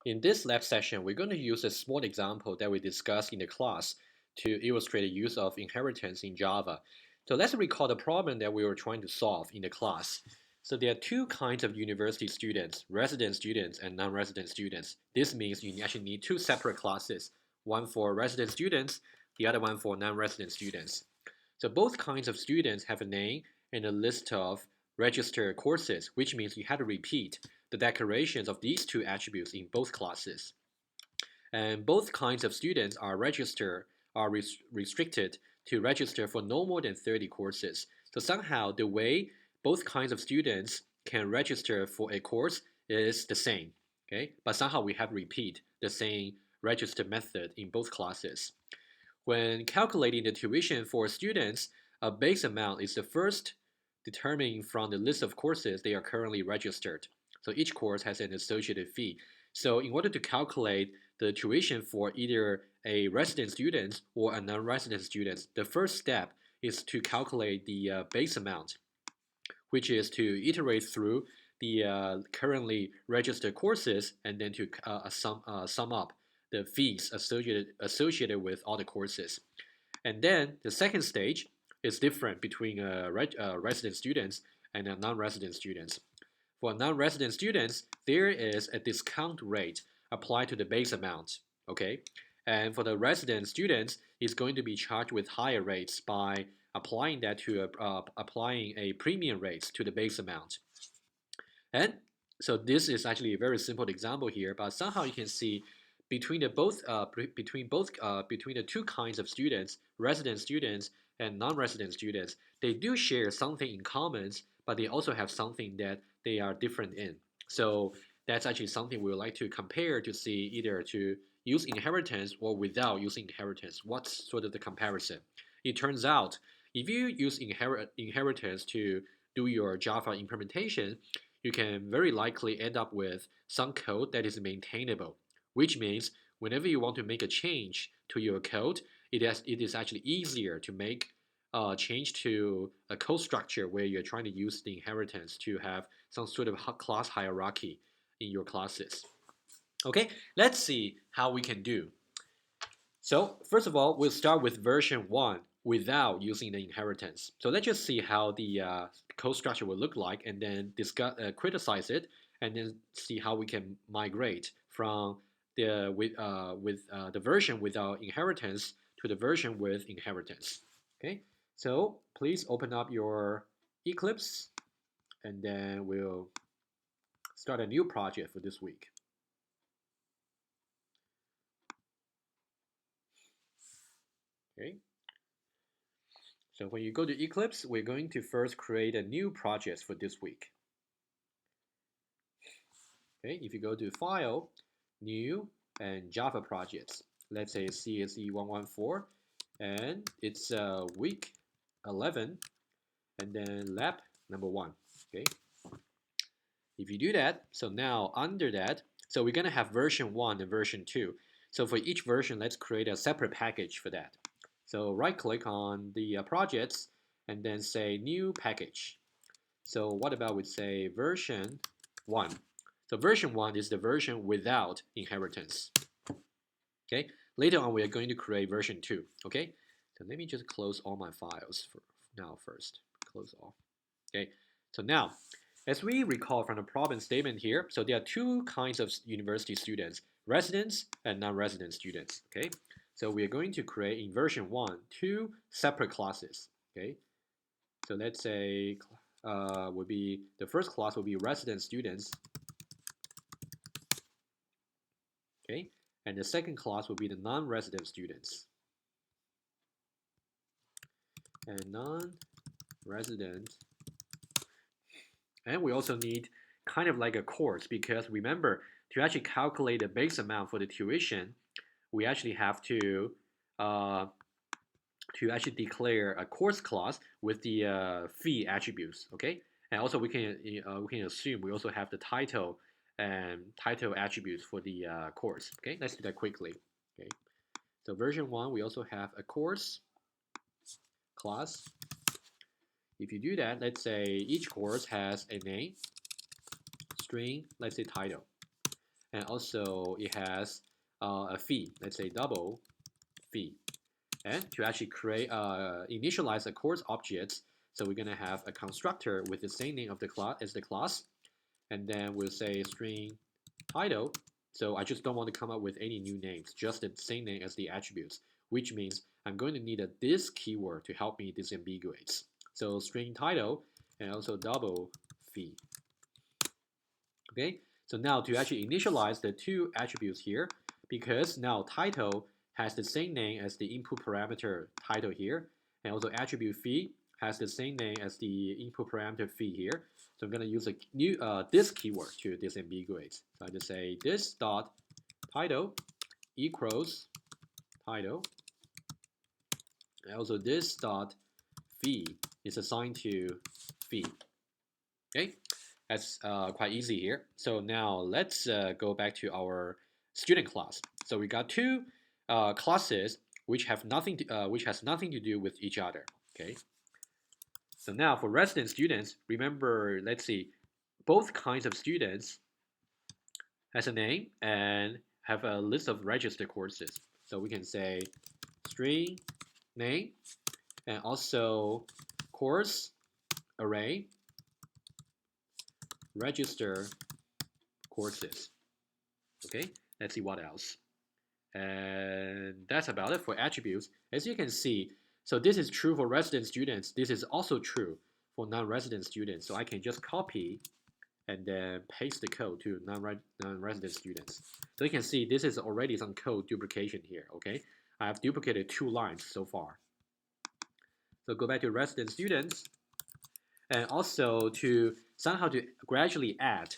In this lab session, we're going to use a small example that we discussed in the class to illustrate the use of inheritance in Java. So let's recall the problem that we were trying to solve in the class. So there are two kinds of university students, resident students and non-resident students. This means you actually need two separate classes, one for resident students, the other one for non-resident students. So both kinds of students have a name and a list of registered courses, which means you have to repeat the declarations of these two attributes in both classes. And both kinds of students are restricted to register for no more than 30 courses. So somehow the way both kinds of students can register for a course is the same. Okay, but somehow we have to repeat the same register method in both classes. When calculating the tuition for students, a base amount is the first determined from the list of courses they are currently registered. So each course has an associated fee. So in order to calculate the tuition for either a resident student or a non-resident student, the first step is to calculate the base amount, which is to iterate through the currently registered courses and then to sum up the fees associated with all the courses. And then the second stage is different between resident students and non-resident students. For non-resident students, there is a discount rate applied to the base amount, okay? And for the resident students, it's going to be charged with higher rates by applying that to applying a premium rates to the base amount. And so this is actually a very simple example here, but somehow you can see between the two kinds of students, resident students and non-resident students, they do share something in common, but they also have something that they are different in. So that's actually something we would like to compare to see either to use inheritance or without using inheritance. What's sort of the comparison? It turns out if you use inheritance to do your Java implementation, you can very likely end up with some code that is maintainable, which means whenever you want to make a change to your code, it is actually easier to make a change to a code structure where you're trying to use the inheritance to have some sort of class hierarchy in your classes. Okay, let's see how we can do. So first of all, we'll start with version 1 without using the inheritance. So let's just see how the code structure will look like and then criticize it and then see how we can migrate from the the version without inheritance to the version with inheritance. Okay, so please open up your Eclipse and then we'll start a new project for this week. Okay. So when you go to Eclipse, we're going to first create a new project for this week. Okay, if you go to File, New, and Java Projects, let's say CSE114, and it's week 11, and then lab number 1. Okay. If you do that, so now under that, so we're going to have version 1 and version 2. So for each version, let's create a separate package for that. So right click on the projects and then say new package. So what about we say version 1? So version 1 is the version without inheritance. Okay, later on we are going to create version 2. Okay, so let me just close all my files for now first. Close all. Okay, so now as we recall from the problem statement here, so there are two kinds of university students, residents and non-resident students. Okay, so we are going to create in version 1 two separate classes. Okay, so let's say the first class will be resident students. Okay, and the second class will be the non-resident students. And non-resident. And we also need kind of like a course because remember, to actually calculate the base amount for the tuition, we actually have to actually declare a course class with the fee attributes. Okay, and also we can assume we also have the title and title attributes for the course. Okay, let's do that quickly. Okay, so version 1 we also have a course class. If you do that, let's say each course has a name, string, let's say title. and also it has a fee, let's say double fee. And to actually create initialize a course object, so we're gonna have a constructor with the same name of the class as the class, and then we'll say string title. So I just don't want to come up with any new names, just the same name as the attributes, which means I'm going to need a this keyword to help me disambiguate. So string title and also double fee. Okay, so now to actually initialize the two attributes here, because now title has the same name as the input parameter title here, and also attribute fee has the same name as the input parameter fee here. So I'm going to use a new this keyword to disambiguate. So I just say this dot title equals title, and also this dot fee is assigned to fee. Okay, that's quite easy here. So now let's go back to our student class. So we got two classes which have nothing to, which has nothing to do with each other. Okay. So now for resident students, remember, let's see, both kinds of students has a name and have a list of registered courses. So we can say string name and also course array register courses. Okay, let's see what else. And that's about it for attributes. As you can see, so this is true for resident students. This is also true for non-resident students. So I can just copy and then paste the code to non-resident students. So you can see this is already some code duplication here, okay? I have duplicated 2 lines so far. So go back to resident students, and also to somehow to gradually add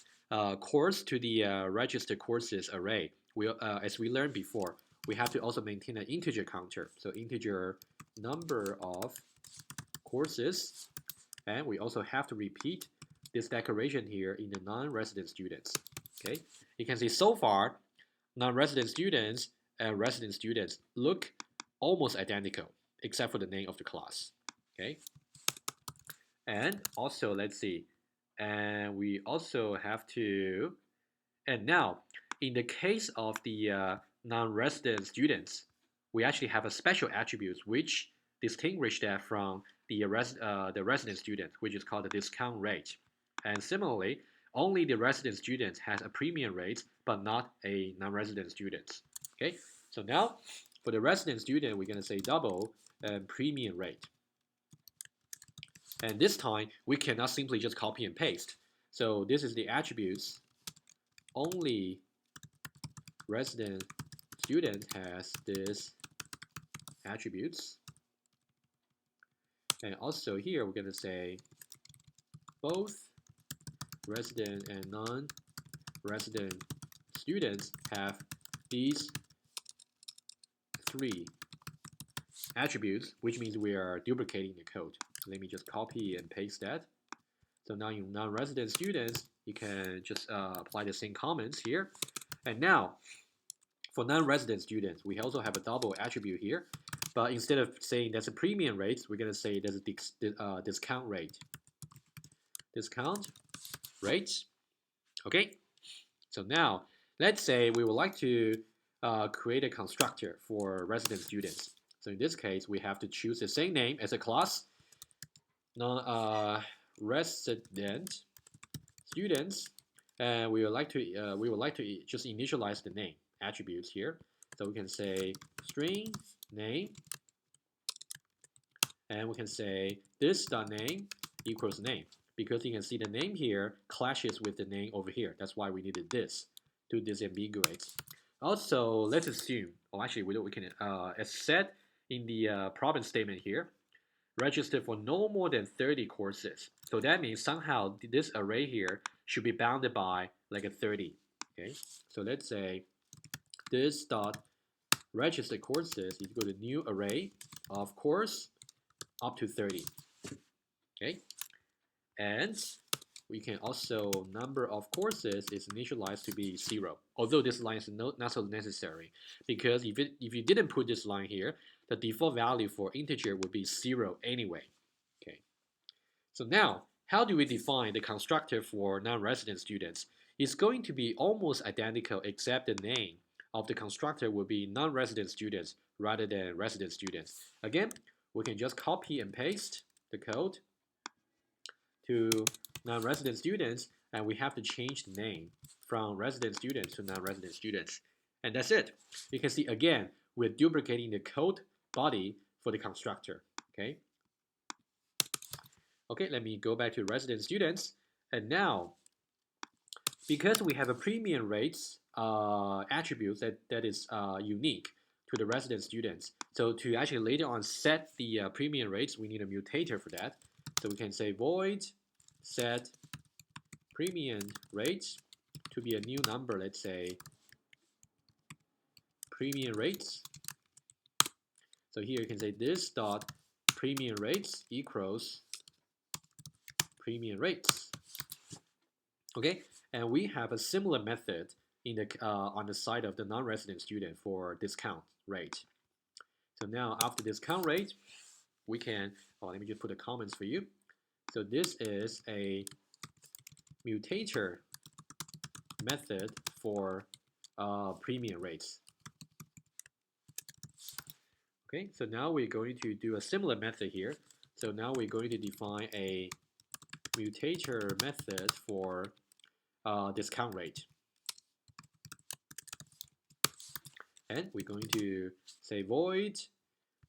course to the registered courses array. As we learned before, we have to also maintain an integer counter. So integer number of courses, and we also have to repeat this declaration here in the non-resident students. Okay, you can see so far non-resident students and resident students look almost identical except for the name of the class. Okay, and also let's see, and we also have to, and now in the case of the non-resident students, we actually have a special attribute which distinguish that from the resident student, which is called the discount rate. And similarly, only the resident student has a premium rate, but not a non-resident student. Okay, so now for the resident student, we're going to say double premium rate. And this time, we cannot simply just copy and paste. So this is the attributes. Only resident student has this attributes. And also here, we're going to say both resident and non-resident students have these 3 attributes, which means we are duplicating the code. Let me just copy and paste that. So now in non-resident students, you can just apply the same comments here. And now, for non-resident students, we also have a double attribute here. But instead of saying that's a premium rate, we're going to say there's a discount rate. Discount rate. Okay. So now, let's say we would like to create a constructor for resident students. So in this case, we have to choose the same name as a class. Resident students, and we would like to just initialize the name attributes here. So we can say string name, and we can say this dot name equals name, because you can see the name here clashes with the name over here. That's why we needed this to disambiguate. Also, let's assume, or actually we can as said in the problem statement here, register for no more than 30 courses. So that means somehow this array here should be bounded by like a 30. Okay, so let's say this dot register courses is equal to new array of course up to 30. Okay, and we can also number of courses is initialized to be 0. Although this line is not so necessary, because if you didn't put this line here, the default value for integer would be 0 anyway. Okay. So now, how do we define the constructor for non-resident students? is going to be almost identical except the name of the constructor will be non-resident students rather than resident students. Again, we can just copy and paste the code to non-resident students, and we have to change the name from resident students to non-resident students. And that's it. You can see again, we're duplicating the code body for the constructor. Okay. Okay, let me go back to resident students. And now, because we have a premium rates attribute that is unique to the resident students, so to actually later on set the premium rates, we need a mutator for that. So we can say void set premium rates to be a new number, let's say premium rates. So here you can say this dot premium rates equals premium rates. Okay, and we have a similar method in the on the side of the non-resident student for discount rate. So now after discount rate, we can, let me just put the comments for you. So this is a mutator method for premium rates. Okay, so now we're going to do a similar method here. So now we're going to define a mutator method for discount rate. And we're going to say void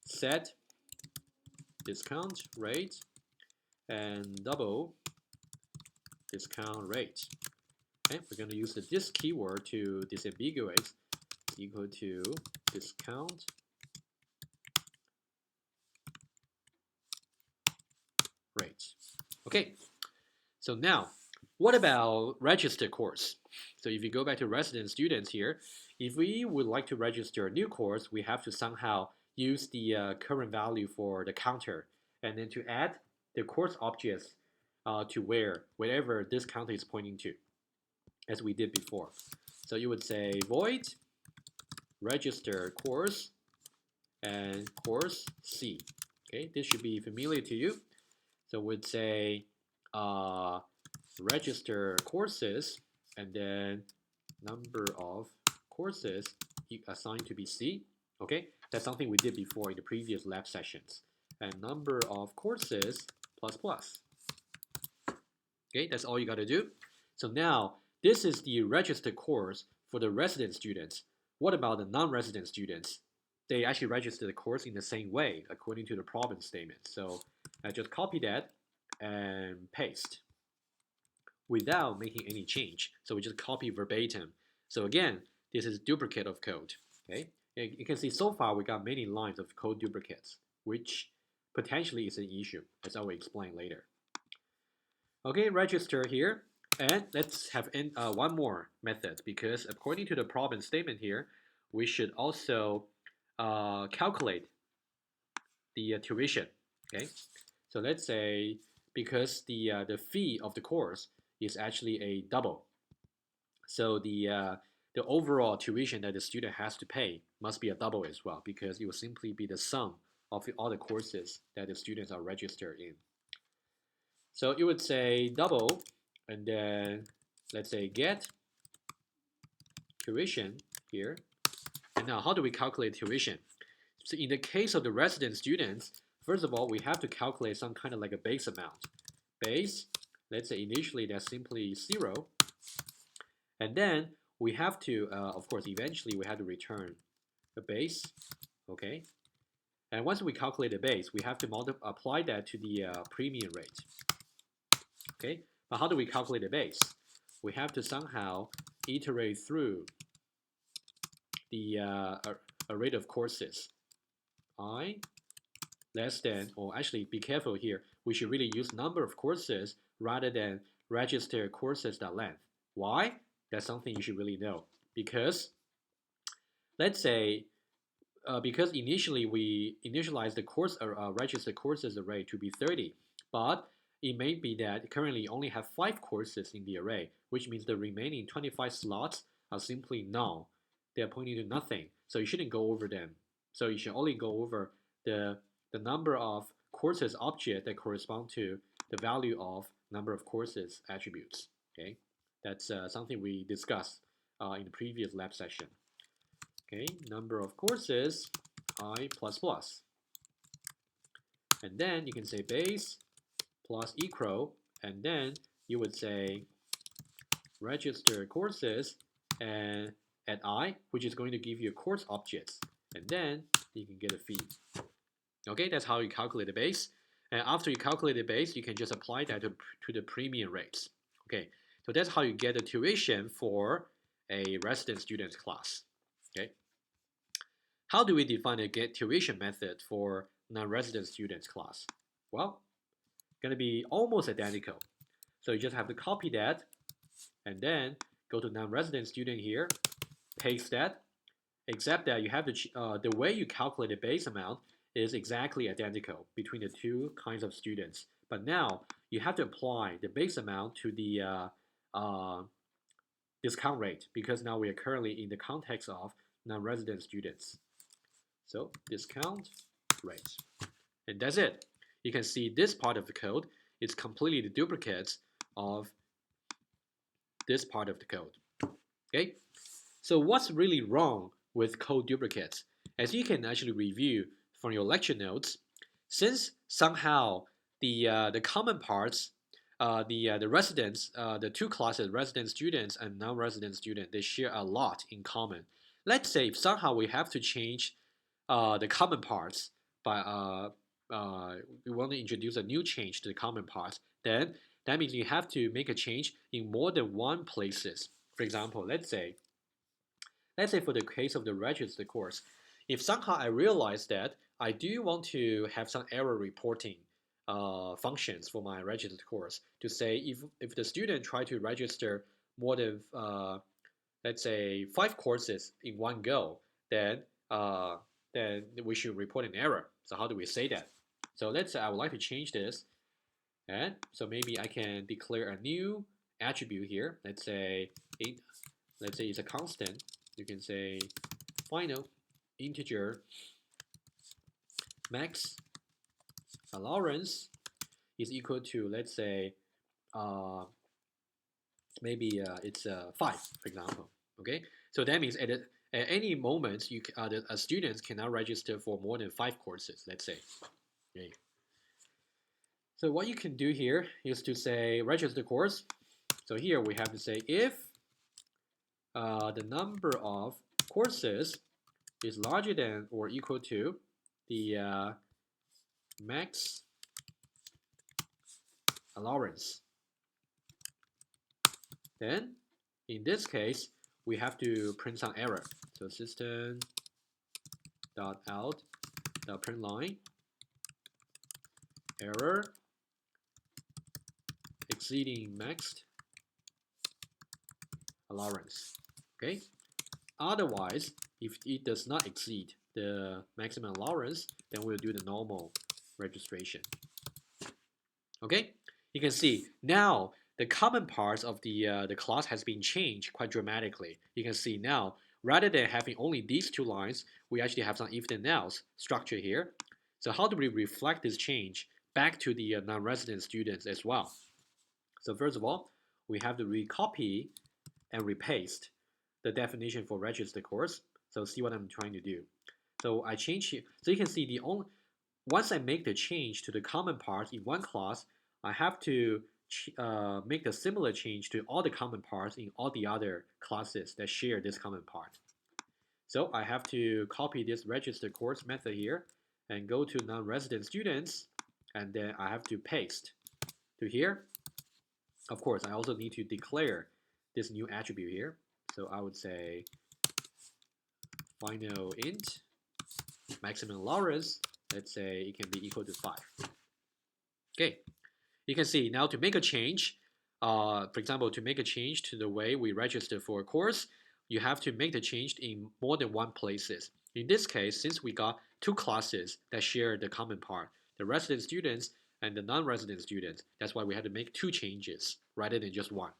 set discount rate and double discount rate. Okay, we're going to use the this keyword to disambiguate equal to discount rate. Okay, so now what about register course? So if you go back to resident students here, if we would like to register a new course, we have to somehow use the current value for the counter and then to add the course objects to wherever this counter is pointing to, as we did before. So you would say void register course and course C. Okay, this should be familiar to you. So we'd say register courses and then number of courses assigned to be C. Okay, that's something we did before in the previous lab sessions. And number of courses plus plus. Okay, that's all you got to do. So now this is the registered course for the resident students. What about the non-resident students? They actually register the course in the same way according to the problem statement. So I just copy that and paste without making any change. So we just copy verbatim. So again, this is duplicate of code. Okay, you can see so far we got many lines of code duplicates, which potentially is an issue, as I will explain later. Okay, register here, and let's have one more method, because according to the problem statement here, we should also calculate the tuition. Okay, so let's say because the fee of the course is actually a double, so the overall tuition that the student has to pay must be a double as well, because it will simply be the sum of all the courses that the students are registered in. So it would say double, and then let's say get tuition here. And now how do we calculate tuition? So in the case of the resident students, first of all, we have to calculate some kind of like a base amount. Base, let's say initially that's simply 0. And then we have to, of course, eventually we have to return the base, okay? And once we calculate the base, we have to apply that to the premium rate, okay? But how do we calculate the base? We have to somehow iterate through the a rate of courses. I less than, or actually be careful here, we should really use number of courses rather than register courses.length. Why? That's something you should really know, because let's say because initially we initialize the course registered courses array to be 30, but it may be that currently only have 5 courses in the array, which means the remaining 25 slots are simply null. They are pointing to nothing, so you shouldn't go over them. So you should only go over the number of courses object that correspond to the value of number of courses attributes. Okay, That's something we discussed in the previous lab session. Okay, number of courses, I++. And then you can say base plus equal, and then you would say register courses and at I, which is going to give you course objects, and then you can get a fee. Okay, that's how you calculate the base. And after you calculate the base, you can just apply that to the premium rates. Okay, so that's how you get the tuition for a resident student class. Okay, how do we define a get tuition method for non-resident students class? Well, gonna be almost identical. So you just have to copy that and then go to non-resident student here, paste that, except that you have to the way you calculate the base amount is exactly identical between the two kinds of students. But now you have to apply the base amount to the discount rate because now we are currently in the context of non-resident students. So discount rate. And that's it. You can see this part of the code is completely the duplicates of this part of the code. Okay? So what's really wrong with code duplicates? As you can actually review from your lecture notes, since somehow the common parts, the residents, the two classes, resident students and non-resident student, they share a lot in common. Let's say if somehow we have to change the common parts by we want to introduce a new change to the common parts, then that means you have to make a change in more than one places. For example, let's say for the case of the registered course, if somehow I realize that I do want to have some error reporting functions for my registered course to say if the student try to register more than let's say 5 courses in one go, then we should report an error. So how do we say that? So let's say I would like to change this, and so maybe I can declare a new attribute here. Let's say it's a constant. You can say final integer max allowance is equal to, let's say maybe it's 5, for example. Okay, so that means at any moment the students cannot register for more than 5 courses, let's say. Okay. So what you can do here is to say register course. So here we have to say if the number of courses is larger than or equal to the max allowance, then in this case we have to print some error. So system.out.println error exceeding max allowance. Okay. Otherwise, if it does not exceed the maximum allowance, then we'll do the normal registration. Okay. You can see now the common parts of the class has been changed quite dramatically. You can see now rather than having only these 2 lines, we actually have some if then else structure here. So how do we reflect this change back to the non-resident students as well? So first of all, we have to recopy and repaste the definition for registered course. So see what I'm trying to do. So I change here. So you can see once I make the change to the common parts in one class, I have to make a similar change to all the common parts in all the other classes that share this common part. So I have to copy this registered course method here and go to non-resident students, and then I have to paste to here. Of course, I also need to declare this new attribute here. So I would say final int maximum allowance, let's say it can be equal to 5. Okay, you can see now to make a change, for example, to make a change to the way we register for a course, you have to make the change in more than one places. In this case, since we got 2 classes that share the common part, the resident students and the non-resident students, that's why we had to make 2 changes rather than just 1.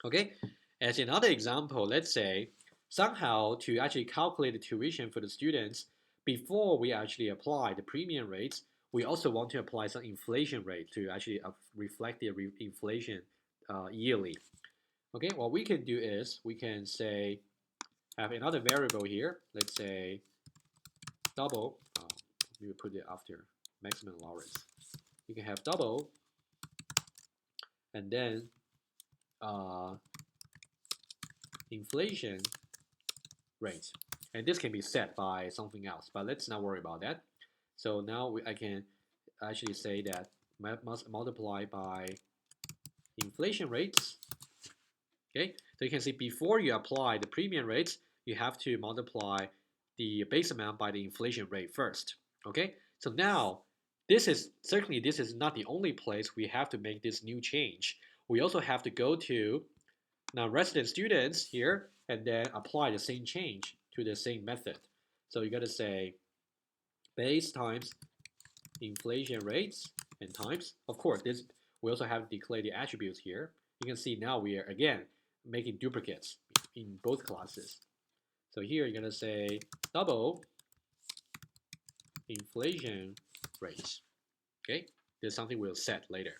Okay, as another example, let's say somehow to actually calculate the tuition for the students, before we actually apply the premium rates, we also want to apply some inflation rate to actually reflect the inflation yearly. Okay, what we can do is we can say have another variable here. Let's say double. We will put it after maximum allowance. You can have double, and then inflation rate. And this can be set by something else, but let's not worry about that. So now I can actually say that must multiply by inflation rates. Okay, so you can see before you apply the premium rates, you have to multiply the base amount by the inflation rate first. Okay, so now this is not the only place we have to make this new change. We also have to go to non-resident students here and then apply the same change to the same method. So you got to say base times inflation rates and times. Of course, this we also have to declare the attributes here. You can see now we are again making duplicates in both classes. So here you're going to say double inflation rates. Okay, this is something we'll set later.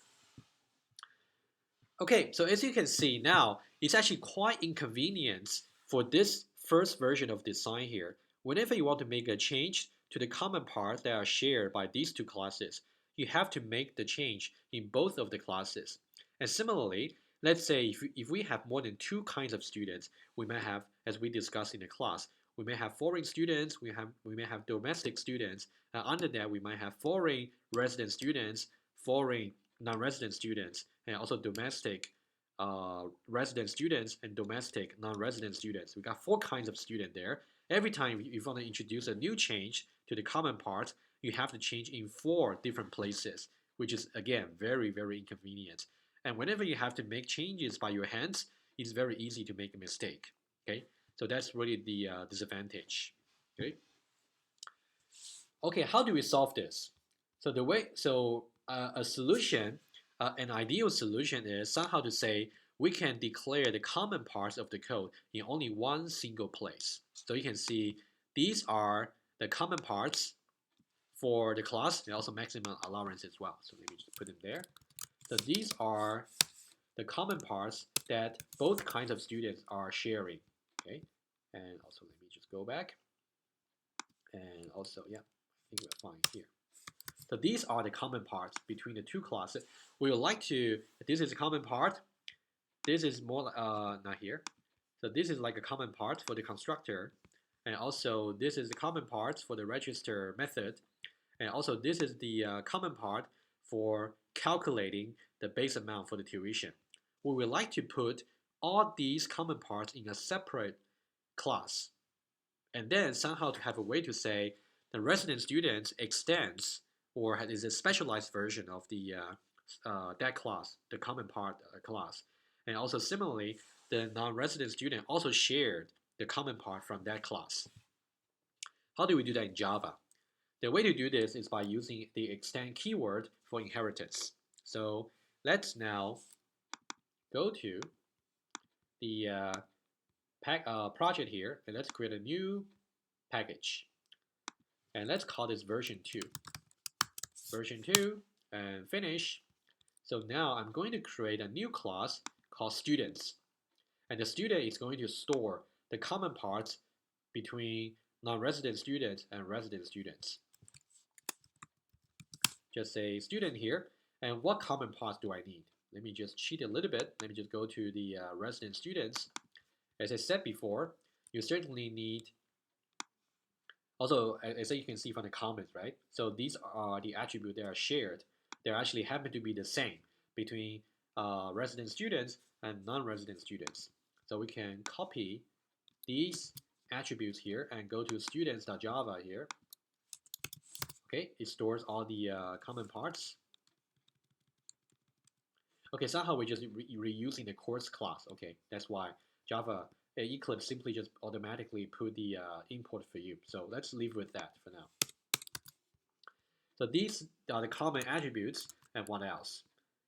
Okay, so as you can see now, it's actually quite inconvenient for this first version of design here. Whenever you want to make a change to the common parts that are shared by these two classes, you have to make the change in both of the classes. And similarly, let's say if we have more than two kinds of students, we may have, as we discussed in the class, we may have foreign students, we may have domestic students. Under that, we might have foreign resident students, foreign non-resident students, and also domestic resident students and domestic non-resident students. We got 4 kinds of student there. Every time you want to introduce a new change to the common part, you have to change in 4 different places, which is again very, very inconvenient. And whenever you have to make changes by your hands, it's very easy to make a mistake. Okay, so that's really the disadvantage. Okay. Okay, how do we solve this? So a solution, an ideal solution is somehow to say we can declare the common parts of the code in only one single place. So you can see these are the common parts for the class and also maximum allowance as well. So let me just put them there. So these are the common parts that both kinds of students are sharing. Okay, and also let me just go back. And also, yeah, I think we're fine here. So these are the common parts between the two classes. We would like to, this is a common part. This is more, not here. So this is like a common part for the constructor. And also this is the common part for the register method. And also this is the common part for calculating the base amount for the tuition. We would like to put all these common parts in a separate class. And then somehow to have a way to say the resident student extends or is a specialized version of the that class, the common part class. And also similarly, the non-resident student also shared the common part from that class. How do we do that in Java? The way to do this is by using the extend keyword for inheritance. So let's now go to the project here, and let's create a new package. And let's call this version 2. Version 2, and finish. So now I'm going to create a new class called students. And the student is going to store the common parts between non-resident students and resident students. Just say student here. And what common parts do I need? Let me just cheat a little bit. Let me just go to the resident students. As I said before, you certainly need, also as you can see from the comments, right? So these are the attributes that are shared. They actually happen to be the same between resident students and non-resident students. So we can copy these attributes here and go to students.java here. Okay, it stores all the common parts. Okay, somehow we're just reusing the course class. Okay, that's why Java Eclipse simply just automatically put the import for you. So let's leave with that for now. So these are the common attributes, and what else?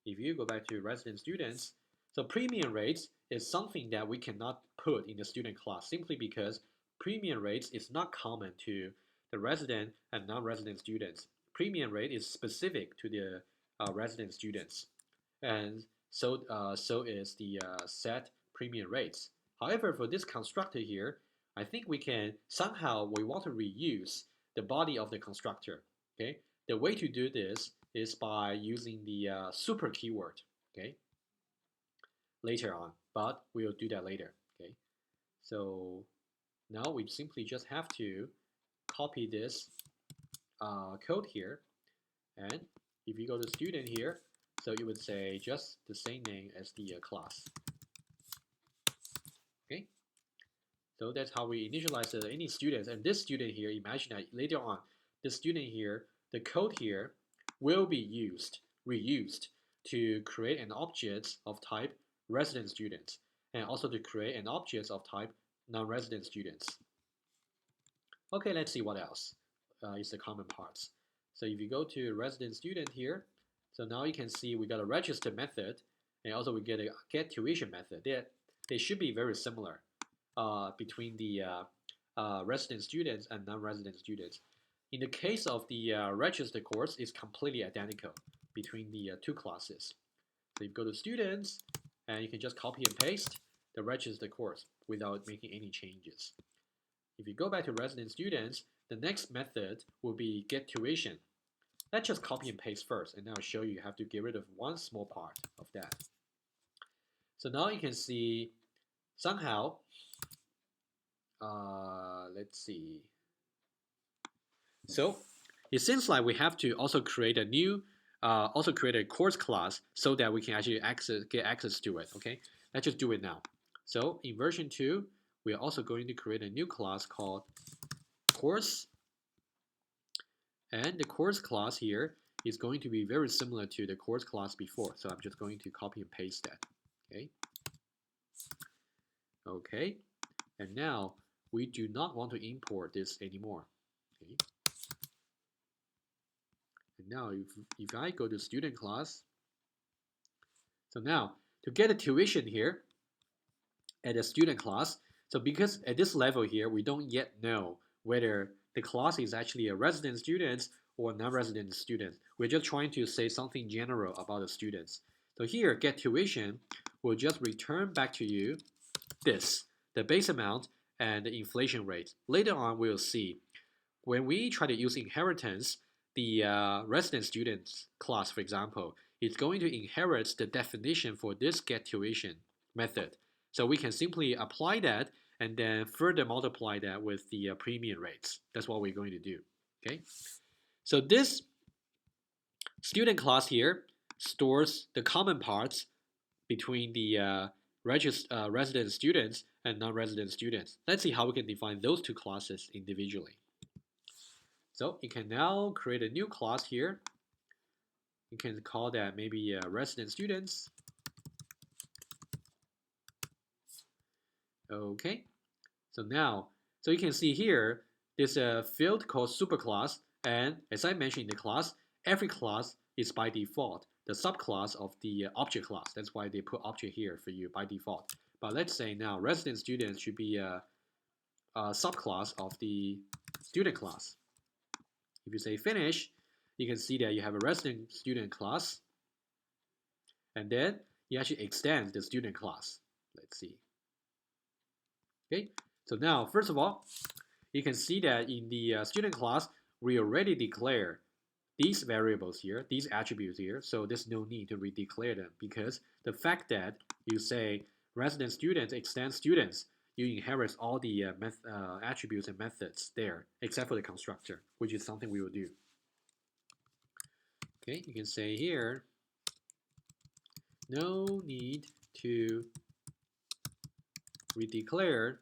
If you go back to resident students, so premium rates is something that we cannot put in the student class simply because premium rates is not common to the resident and non-resident students. Premium rate is specific to the resident students. And so is the set premium rates. However, for this constructor here, I think we want to reuse the body of the constructor. Okay, the way to do this is by using the super keyword. Okay, later on, but we'll do that later. Okay, so now we simply just have to copy this code here, and if you go to student here, so you would say just the same name as the class. Okay, so that's how we initialize any students. And this student here, imagine that later on, the student here, the code here will be reused to create an object of type resident students, and also to create an object of type non-resident students. Okay, let's see what else is the common parts. So if you go to resident student here, so now you can see we got a register method, and also we get a get tuition method. They should be very similar between the resident students and non-resident students. In the case of the registered course, it's completely identical between the two classes. So you go to students, and you can just copy and paste the registered course without making any changes. If you go back to resident students, the next method will be get tuition. Let's just copy and paste first, and now I'll show you have to get rid of one small part of that. So now you can see somehow, let's see. So it seems like we have to also create a new, create a course class so that we can actually get access to it. Okay, let's just do it now. So in version 2, we are also going to create a new class called course. And the course class here is going to be very similar to the course class before. So I'm just going to copy and paste that. Okay. Okay. And now we do not want to import this anymore. Okay. And now if I go to student class, so now to get a tuition here at a student class, so because at this level here, we don't yet know whether the class is actually a resident student or non-resident student. We're just trying to say something general about the students. So here, get tuition will just return back to you this, the base amount and the inflation rate. Later on, we'll see. When we try to use inheritance, the resident students class, for example, is going to inherit the definition for this get tuition method. So we can simply apply that and then further multiply that with the premium rates. That's what we're going to do. Okay. So this student class here stores the common parts between the resident students and non-resident students. Let's see how we can define those two classes individually. So you can now create a new class here. You can call that maybe resident students. Okay, so now, so you can see here, there's a field called superclass, and as I mentioned in the class, every class is by default the subclass of the object class. That's why they put object here for you by default. But let's say now resident students should be a subclass of the student class. If you say finish, you can see that you have a resident student class, and then you actually extend the student class. Let's see. Okay, so now, first of all, you can see that in the student class, we already declare these variables here, these attributes here, so there's no need to redeclare them because the fact that you say resident students extend students, you inherit all the attributes and methods there, except for the constructor, which is something we will do. Okay, you can say here, no need to redeclare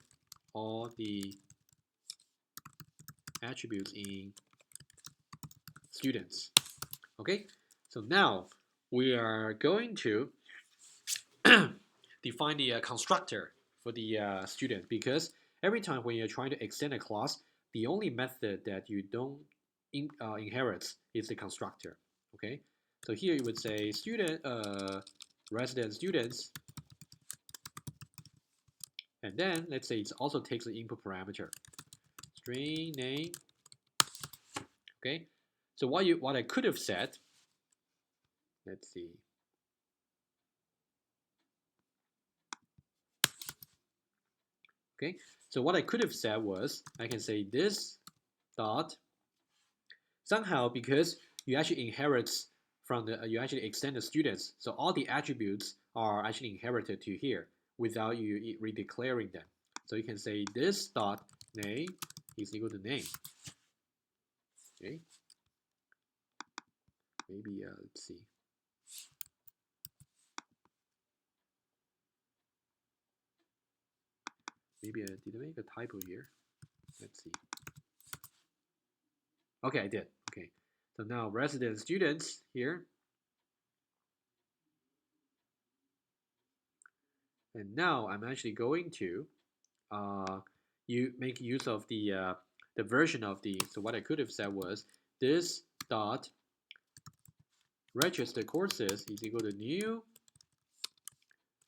all the attributes in students. Okay, so now we are going to define the constructor for the student, because every time when you're trying to extend a class, the only method that you don't inherit is the constructor. Okay, so here you would say student resident students, and then let's say it also takes the input parameter string name. Okay, so what I could have said, let's see. Okay, so what I could have said was I can say this dot somehow, because you actually inherit from the you actually extend the students, so all the attributes are actually inherited to here without you redeclaring them. So you can say this dot name is equal to name. Okay, maybe let's see. Maybe did I make a typo here? Let's see. Okay, I did. Okay, so now resident students here. And now I'm actually going to you make use of the version of the, so what I could have said was this dot register courses is equal to new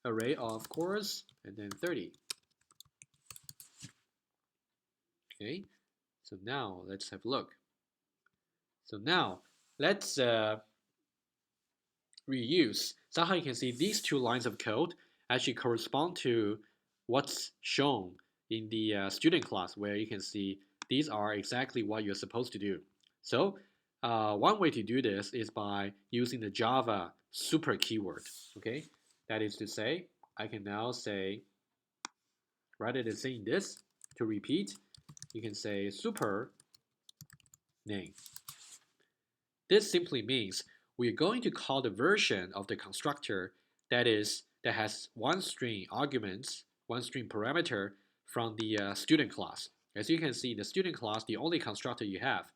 array of course and then 30. Okay, so now let's have a look. So now let's reuse. Somehow you can see these two lines of code actually correspond to what's shown in the student class, where you can see these are exactly what you're supposed to do. So one way to do this is by using the Java super keyword. Okay, that is to say, I can now say, rather than saying this to repeat, you can say super name. This simply means we're going to call the version of the constructor that has one string arguments, one string parameter from the student class. As you can see, in the student class, the only constructor you have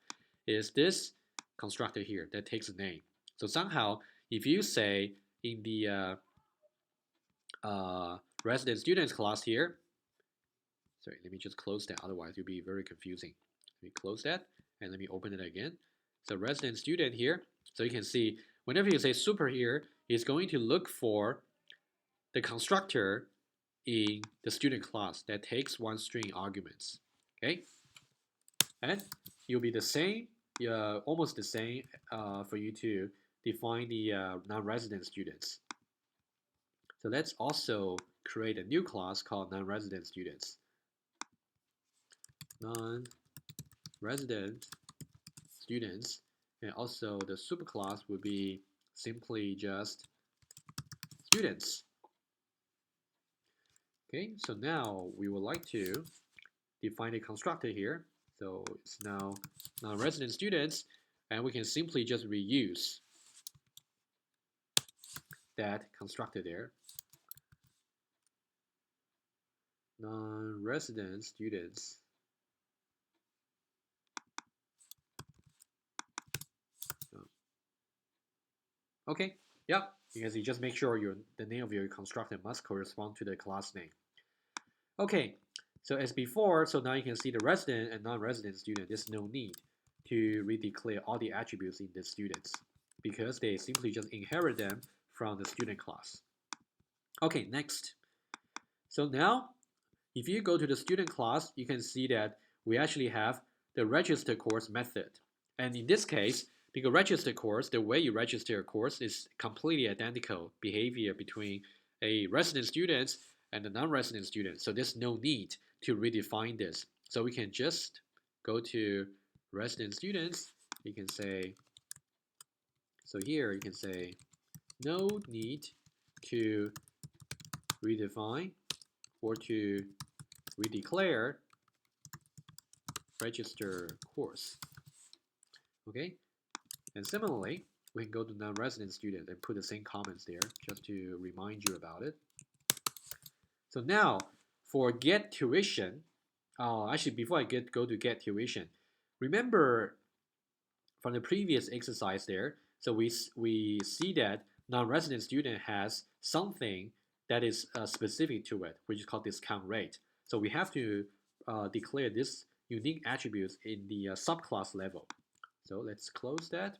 is this constructor here that takes a name. So somehow, if you say in the resident students class here, sorry, let me just close that, otherwise it'll be very confusing. Let me close that and let me open it again. So resident student here, so you can see whenever you say super here, it's going to look for the constructor in the student class that takes one string arguments. Okay, and it'll be the same, almost the same for you to define the non-resident students. So let's also create a new class called non-resident students. Non-resident students, and also the superclass would be simply just students. Okay, so now we would like to define a constructor here. So it's now non-resident students, and we can simply just reuse that constructor there. Non-resident students. Okay, yeah, because you just make sure the name of your constructor must correspond to the class name. Okay, so as before, so now you can see the resident and non-resident student. There's no need to redeclare all the attributes in the students because they simply just inherit them from the student class. Okay, next. So now, if you go to the student class, you can see that we actually have the register course method. And in this case, because register course, the way you register a course is completely identical behavior between a resident student and a non-resident student. So there's no need to redefine this. So we can just go to resident students. You can say, so here you can say, no need to redefine or to redeclare register course. Okay, and similarly, we can go to non-resident student and put the same comments there just to remind you about it. So now for get tuition, actually before I go to get tuition, remember from the previous exercise there, so we see that non-resident student has something that is specific to it, which is called discount rate. So we have to declare this unique attributes in the subclass level. So let's close that.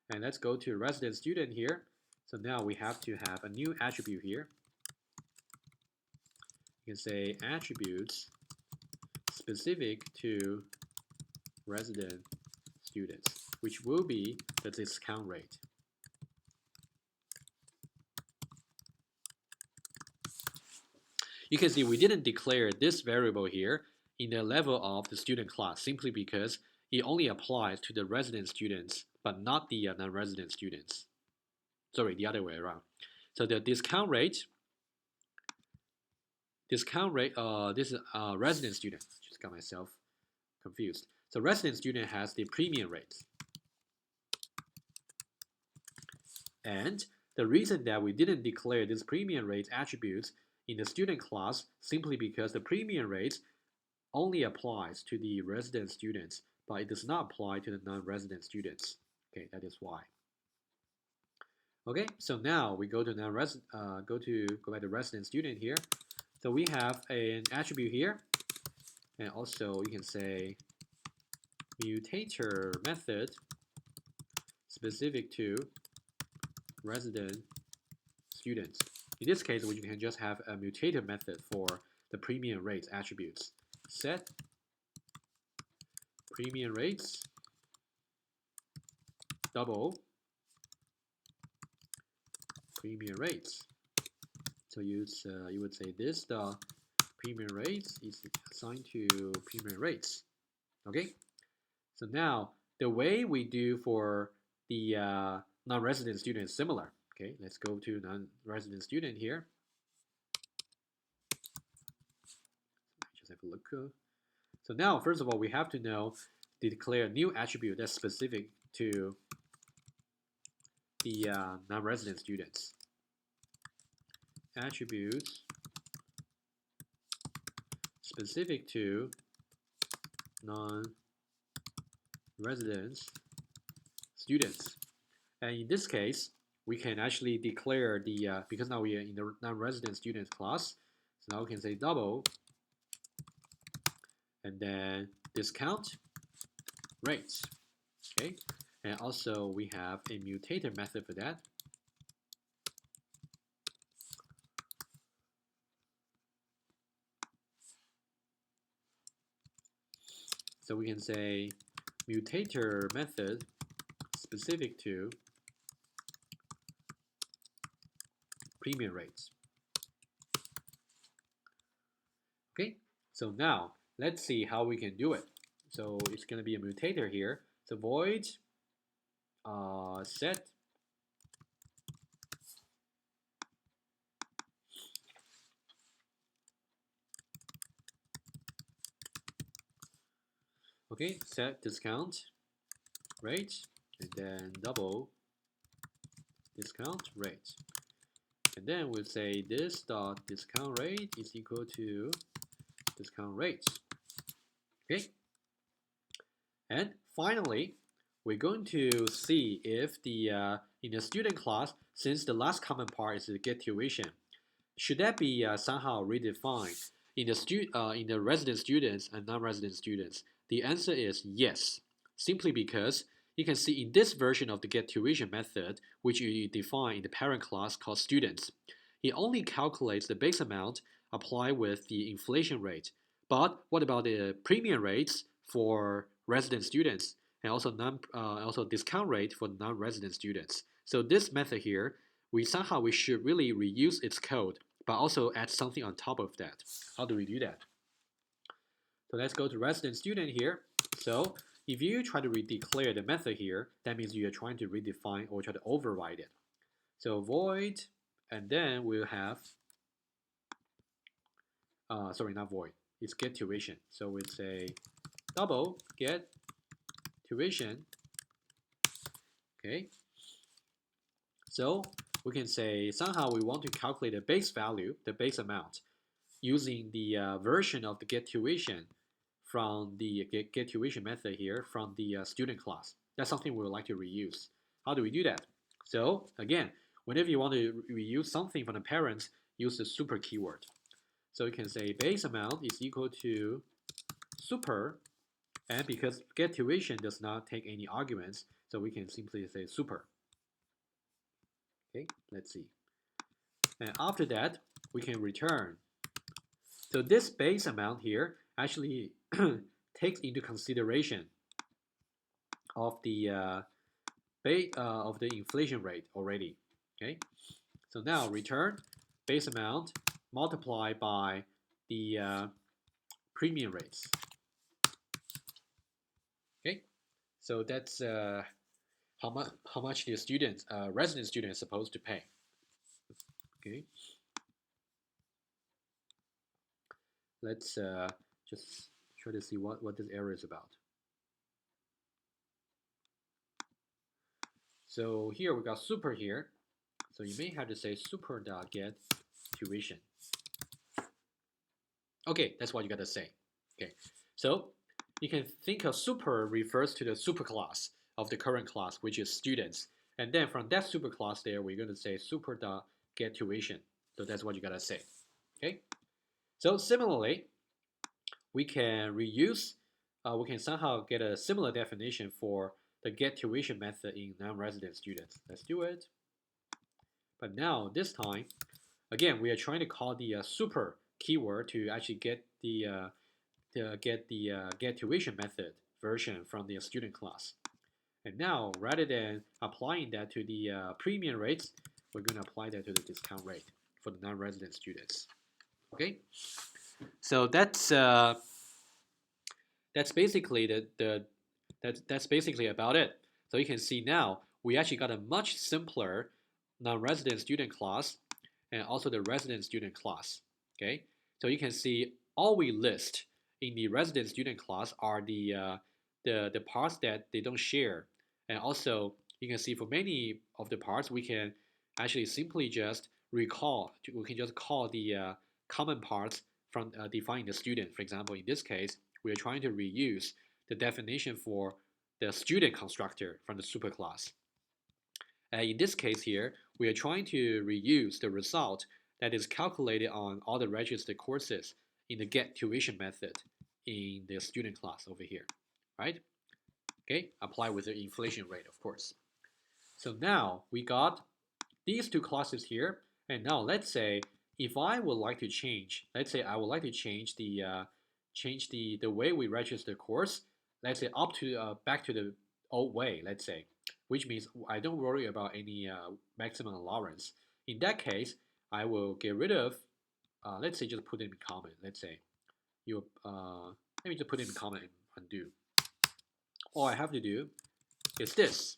And let's go to resident student here. So now we have to have a new attribute here. You can say attributes specific to resident students, which will be the discount rate. You can see we didn't declare this variable here in the level of the student class simply because it only applies to the resident students, but not the non-resident students. Sorry, the other way around. So the discount rate, this is resident student. Just got myself confused. So resident student has the premium rate. And the reason that we didn't declare this premium rate attributes in the student class simply because the premium rate only applies to the resident students, but it does not apply to the non-resident students. Okay, that is why. Okay, so now we go to go back to resident student here. So we have an attribute here, and also you can say mutator method specific to resident students. In this case, we can just have a mutator method for the premium rates attributes. Set premium rates double premium rates. So you would say this the premium rates is assigned to premium rates. Okay. So now the way we do for the non-resident student is similar. Okay, let's go to non-resident student here. Just have a look. So now, first of all, we have to know to declare a new attribute that's specific to the non-resident students. Attributes specific to non-resident students. And in this case, we can actually declare the, because now we are in the non-resident students class, so now we can say double, and then discount rates, okay? And also we have a mutator method for that. So we can say mutator method specific to premium rates. Okay, so now let's see how we can do it. So it's going to be a mutator here. So void set okay, set discount rate and then double discount rate. And then we'll say this dot discount rate is equal to discount rate. Okay. And finally, we're going to see if the in the student class, since the last common part is the get tuition, should that be somehow redefined in the resident students and non-resident students? The answer is yes, simply because you can see in this version of the get tuition method, which you define in the parent class called students, it only calculates the base amount applied with the inflation rate. But what about the premium rates for resident students and also discount rate for non-resident students? So this method here, we should really reuse its code, but also add something on top of that. How do we do that? So let's go to resident student here. So if you try to redeclare the method here, that means you are trying to redefine or try to override it. So void, and then we'll have, sorry, not void, it's get tuition. So we'll say double get tuition. Okay. So we can say somehow we want to calculate the base value, the base amount, using the version of the get tuition from the get tuition method here from the student class. That's something we would like to reuse. How do we do that? So again, whenever you want to reuse something from the parents, use the super keyword. So you can say base amount is equal to super, and because get tuition does not take any arguments, so we can simply say super. Okay, let's see. And after that, we can return. So this base amount here actually takes into consideration of the inflation rate already. Okay, so now return base amount multiplied by the premium rates. Okay, so that's how much the student resident student is supposed to pay. Okay, let's just try to see what this error is about. So here we got super here. So you may have to say super.get tuition. Okay, that's what you got to say. Okay, so you can think of super refers to the superclass of the current class, which is students. And then from that superclass there, we're going to say super.get tuition. So that's what you got to say. Okay, so similarly, we can reuse, we can somehow get a similar definition for the get tuition method in non-resident students. Let's do it. But now this time, again, we are trying to call the super keyword to actually get the get tuition method version from the student class. And now, rather than applying that to the premium rates, we're going to apply that to the discount rate for the non-resident students. Okay, so that's basically that's basically about it. So you can see now we actually got a much simpler non-resident student class and also the resident student class. Okay, so you can see all we list in the resident student class are the parts that they don't share, and also you can see for many of the parts we can actually simply just recall. We can just call the common parts from defining the student. For example, in this case, we are trying to reuse the definition for the student constructor from the superclass. In this case here, we are trying to reuse the result that is calculated on all the registered courses in the get tuition method in the student class over here, right? Okay, apply with the inflation rate, of course. So now we got these two classes here, and now let's say if I would like to change, let's say I would like to change the way we register the course, let's say up to back to the old way, let's say, which means I don't worry about any maximum allowance. In that case, I will get rid of, let's say just put it in comment. Let's say let me just put it in comment and undo. All I have to do is this,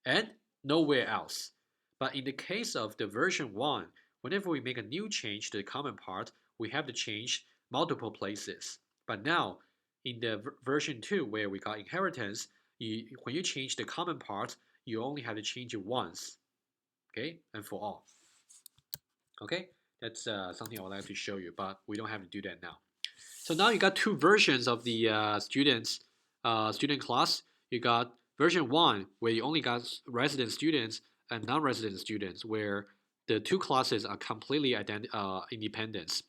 and nowhere else. But in the case of the version 1, whenever we make a new change to the common part, we have to change multiple places. But now, in the version 2, where we got inheritance, when you change the common part, you only have to change it once, okay, and for all. Okay, that's something I would like to show you, but we don't have to do that now. So now you got two versions of the student class. You got version 1, where you only got resident students and non-resident students, where the two classes are completely independent.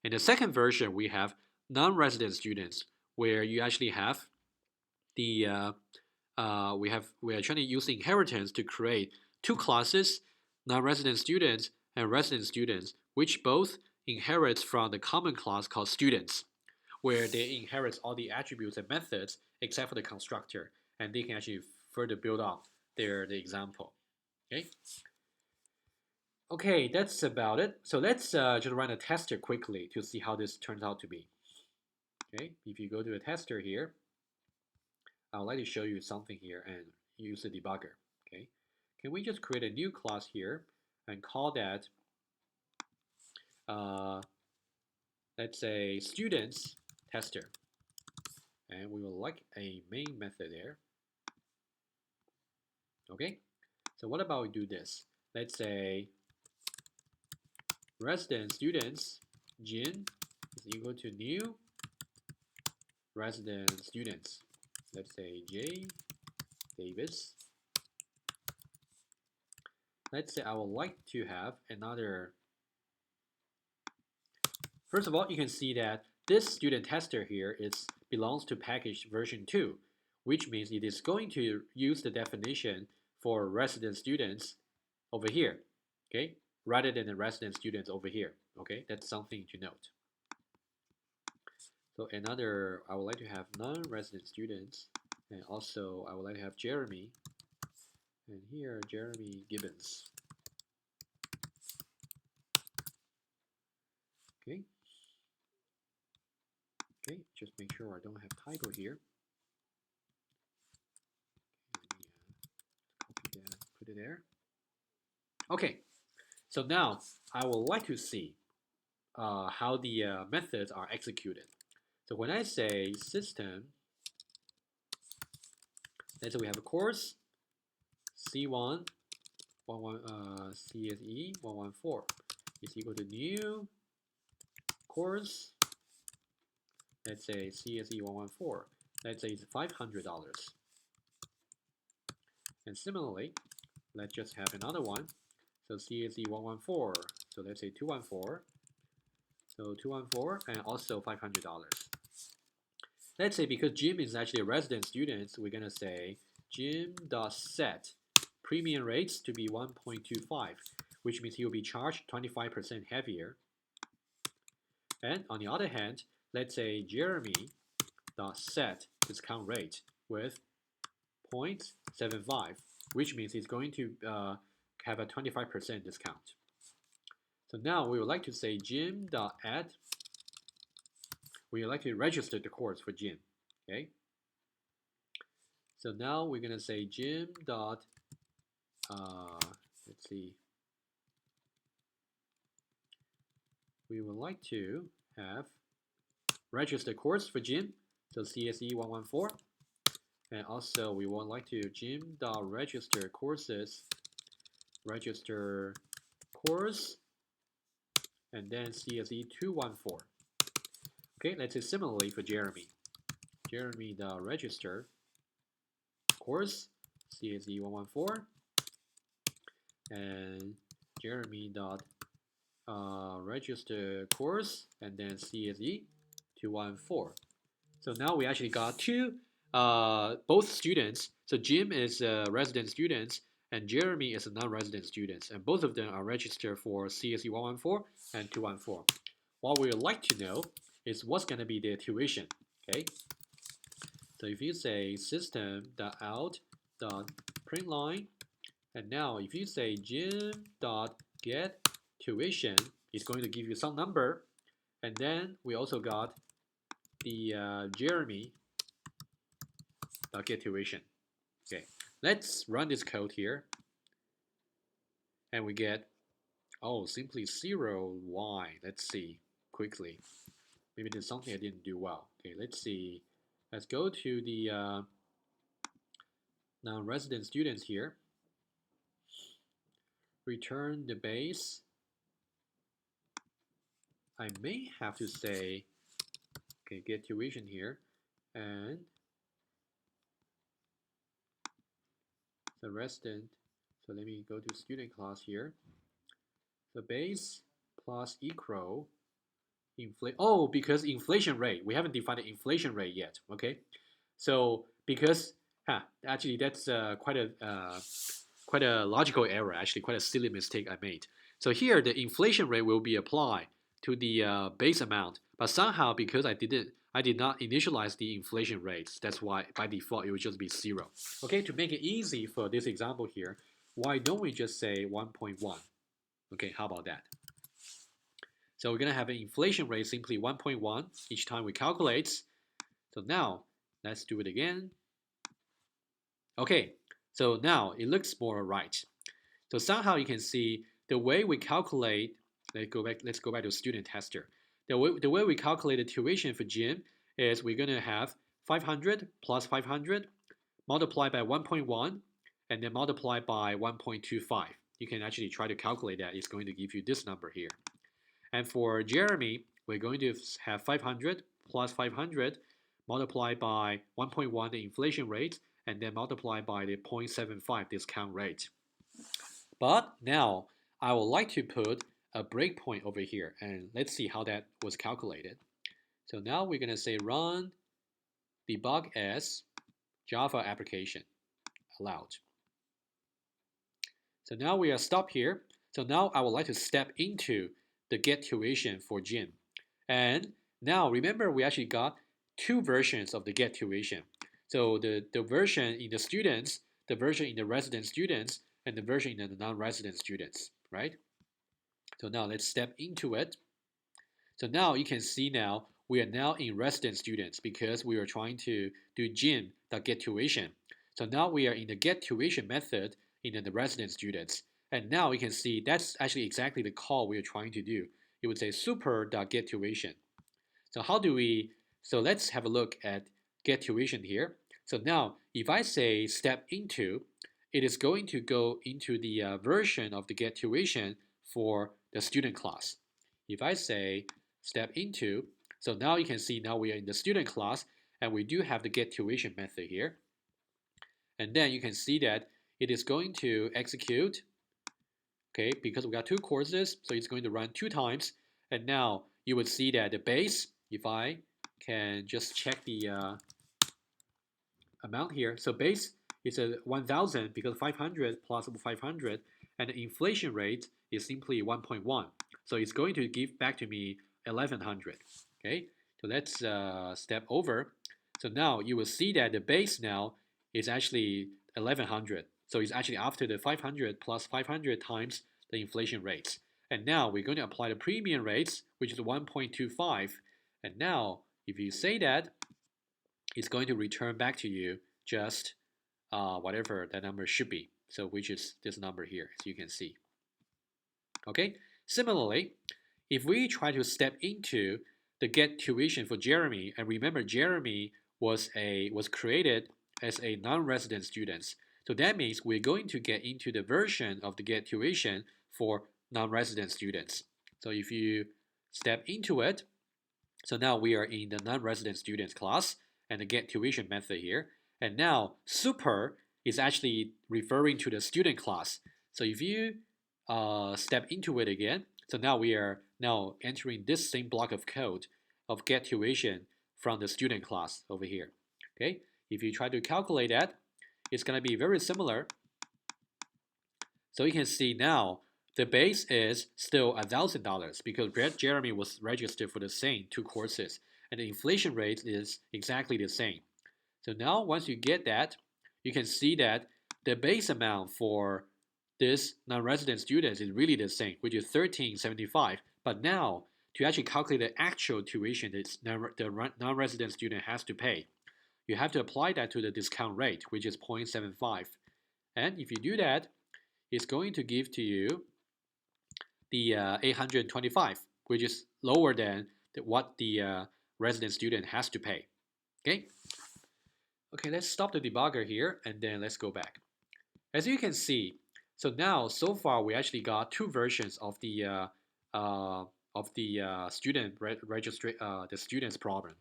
In the second version, we have non-resident students, where you actually have the we are trying to use inheritance to create two classes, non-resident students and resident students, which both inherits from the common class called students, where they inherit all the attributes and methods except for the constructor, and they can actually further build up the example. Okay. Okay, that's about it. So let's just run a tester quickly to see how this turns out to be. Okay, if you go to a tester here, I would like to show you something here and use the debugger. Okay, can we just create a new class here and call that, let's say, students tester, and we will like a main method there. Okay, so what about we do this? Let's say resident students Jin is equal to new resident students. Let's say J Davis. Let's say I would like to have another. First of all, you can see that this student tester here belongs to package version 2, which means it is going to use the definition for resident students over here, okay, rather than the resident students over here. Okay, that's something to note. So another, I would like to have non-resident students, and also I would like to have Jeremy, and here Jeremy Gibbons. Okay, just make sure I don't have typo here. Let me copy that, put it there. Okay, so now I would like to see how the methods are executed. So when I say system, let's say we have a course C1 CSE114 is equal to new course. Let's say CSE114. Let's say it's $500. And similarly, let's just have another one. So CSE114. So let's say 214. So 214 and also $500. Let's say because Jim is actually a resident student, we're gonna say Jim.set premium rates to be 1.25, which means he will be charged 25% heavier. And on the other hand, let's say Jeremy.set discount rate with 0.75, which means he's going to have a 25% discount. So now we would like to say Jim.add. We would like to register the course for Jim. Okay. So now we're gonna say Jim. Let's see. We would like to have register course for Jim. So CSE114. And also we would like to Jim.register courses, register course, and then CSE214. Okay, let's say similarly for Jeremy. Jeremy.register course, CSE114, and Jeremy.register course, and then CSE214. So now we actually got two, both students. So Jim is a resident student, and Jeremy is a non-resident student, and both of them are registered for CSE114 and 214. What we would like to know is what's going to be their tuition. Okay. So if you say system.out.println, and now if you say Jim.get tuition, it's going to give you some number, and then we also got the Jeremy.get tuition. Okay, let's run this code here, and we get simply 0y. Let's see quickly. Maybe there's something I didn't do well. Okay, let's see. Let's go to the non-resident students here. Return the base. I may have to say, okay, get tuition here, and the resident. So let me go to student class here. The base plus equal because inflation rate. We haven't defined the inflation rate yet. Okay, so because actually that's quite a logical error. Actually, quite a silly mistake I made. So here the inflation rate will be applied to the base amount, but somehow because I did not initialize the inflation rates, that's why by default it would just be 0. Okay, to make it easy for this example here, why don't we just say 1.1? Okay, how about that? So we're going to have an inflation rate simply 1.1 each time we calculate. So now let's do it again. Okay, so now it looks more right. So somehow you can see the way we calculate, let's go back to student tester. The way we calculate the tuition for Jim is we're going to have 500 plus 500 multiplied by 1.1 and then multiplied by 1.25. You can actually try to calculate that. It's going to give you this number here. And for Jeremy, we're going to have 500 plus 500 multiplied by 1.1, the inflation rate, and then multiplied by the 0.75 discount rate. But now I would like to put a breakpoint over here, and let's see how that was calculated. So now we're going to say run debug as Java application allowed. So now we are stopped here. So now I would like to step into the get tuition for Jim. And now remember we actually got two versions of the get tuition. So the version in the students, the version in the resident students, and the version in the non-resident students, right? So now let's step into it. So now you can see now we are now in resident students because we are trying to do gym.getTuition. So now we are in the getTuition method in the resident students. And now we can see that's actually exactly the call we are trying to do. It would say super.getTuition. So how do we, so let's have a look at getTuition here. So now if I say step into, it is going to go into the version of the getTuition for the student class. If I say step into, so now you can see now we are in the student class and we do have the getTuition method here. And then you can see that it is going to execute, okay, because we got two courses, so it's going to run 2 times. And now you would see that the base, if I can just check the amount here, so base is a 1,000 because 500 plus 500, and the inflation rate is simply 1.1. So it's going to give back to me 1,100. Okay, so let's step over. So now you will see that the base now is actually 1,100. So it's actually after the 500 plus 500 times the inflation rates. And now we're going to apply the premium rates, which is 1.25. And now if you say that, it's going to return back to you just whatever that number should be. So which is this number here, as you can see. Okay. Similarly, if we try to step into the getTuition for Jeremy, and remember Jeremy was created as a non-resident student. So that means we're going to get into the version of the getTuition for non-resident students. So if you step into it, so now we are in the non-resident students class and the getTuition method here. And now super is actually referring to the student class. So if you step into it again, so now we are now entering this same block of code of getTuition from the student class over here. Okay, if you try to calculate that, it's going to be very similar. So you can see now the base is still $1,000 because Jeremy was registered for the same 2 courses, and the inflation rate is exactly the same. So now once you get that, you can see that the base amount for this non-resident students is really the same, which is $1,375. But now to actually calculate the actual tuition that the non-resident student has to pay, you have to apply that to the discount rate, which is 0.75. And if you do that, it's going to give to you the 825, which is lower than what the resident student has to pay. Okay. Okay, let's stop the debugger here and then let's go back. As you can see, so now so far we actually got 2 versions of the the student's problem.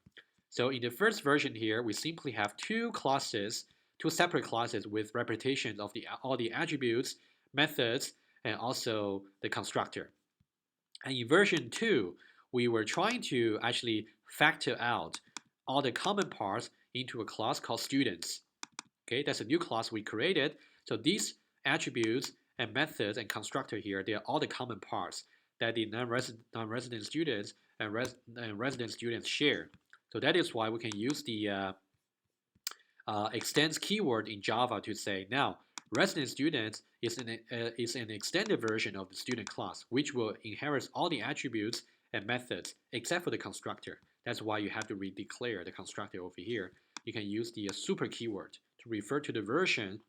So in the first version here, we simply have 2 classes, 2 separate classes with repetitions of all the attributes, methods, and also the constructor. And in version 2, we were trying to actually factor out all the common parts into a class called students. Okay, that's a new class we created. So these attributes and methods and constructor here, they are all the common parts that the non-resident students and resident students share. So that is why we can use the extends keyword in Java to say now resident students is an extended version of the student class, which will inherit all the attributes and methods except for the constructor. That's why you have to redeclare the constructor over here. You can use the super keyword to refer to the version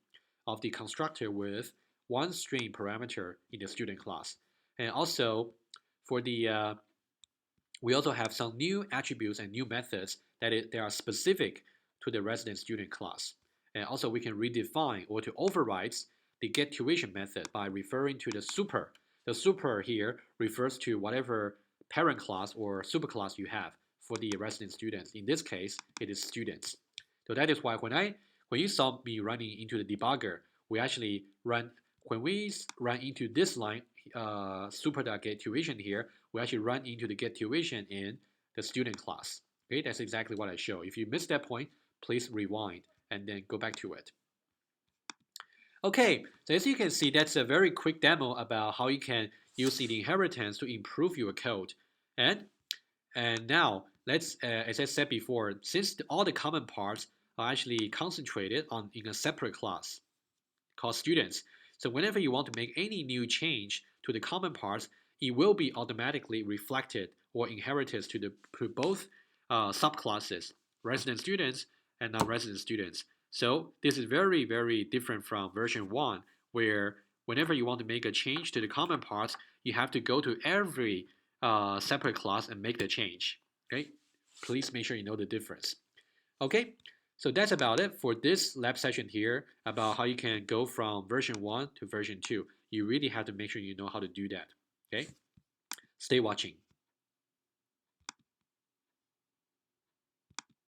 of the constructor with 1 string parameter in the student class. And also for the we also have some new attributes and new methods that they are specific to the resident student class. And also we can redefine or to override the getTuition method by referring to the super. The super here refers to whatever parent class or superclass you have for the resident students. In this case, it is students. So that is why when you saw me running into the debugger, we actually when we run into this line, super.getTuition here, we actually run into the getTuition in the student class. Okay, that's exactly what I show. If you missed that point, please rewind and then go back to it. Okay, so as you can see, that's a very quick demo about how you can use the inheritance to improve your code. And now let's, as I said before, since all the common parts are actually concentrated in a separate class called students, so whenever you want to make any new change to the common parts, it will be automatically reflected or inherited to both subclasses, resident students and non-resident students. So this is very, very different from version 1, where whenever you want to make a change to the common parts, you have to go to every separate class and make the change. Okay, please make sure you know the difference. Okay, so that's about it for this lab session here about how you can go from version 1 to version 2. You really have to make sure you know how to do that. Okay, stay watching.